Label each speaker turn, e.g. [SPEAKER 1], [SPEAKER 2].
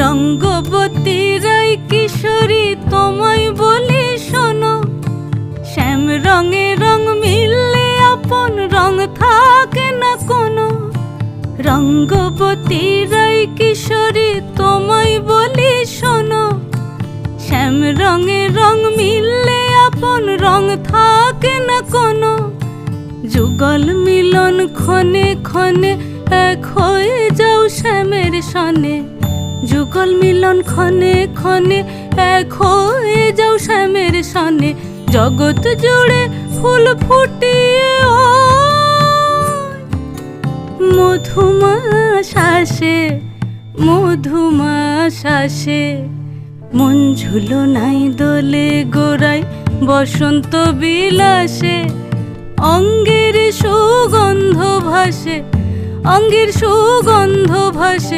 [SPEAKER 1] রঙ্গবতী রাই কিশোরী তোমায় বলি শোনো, শ্যাম রঙে রং মিললে আপন রং থাকে না কোনো। রঙ্গবতী রাই কিশোরী তোমায় বলি শোনো, শ্যাম রঙে রং মিললে আপন রং থাকে না কোনো। যুগল মিলন ক্ষণে ক্ষণে এক হয়ে যাও শ্যামের সনে, যুগল মিলন ক্ষণে ক্ষণে এক হয়ে যাও শ্যামের সনে। জগৎ জুড়ে ফুল ফুটিয়ে ও মধুমাস আসে, মধুমাস আসে। মন ঝুলো নাই দোলে গোড়ায় বসন্ত বিলাসে, অঙ্গের সুগন্ধ ভাসে, অঙ্গের সুগন্ধ ভাসে।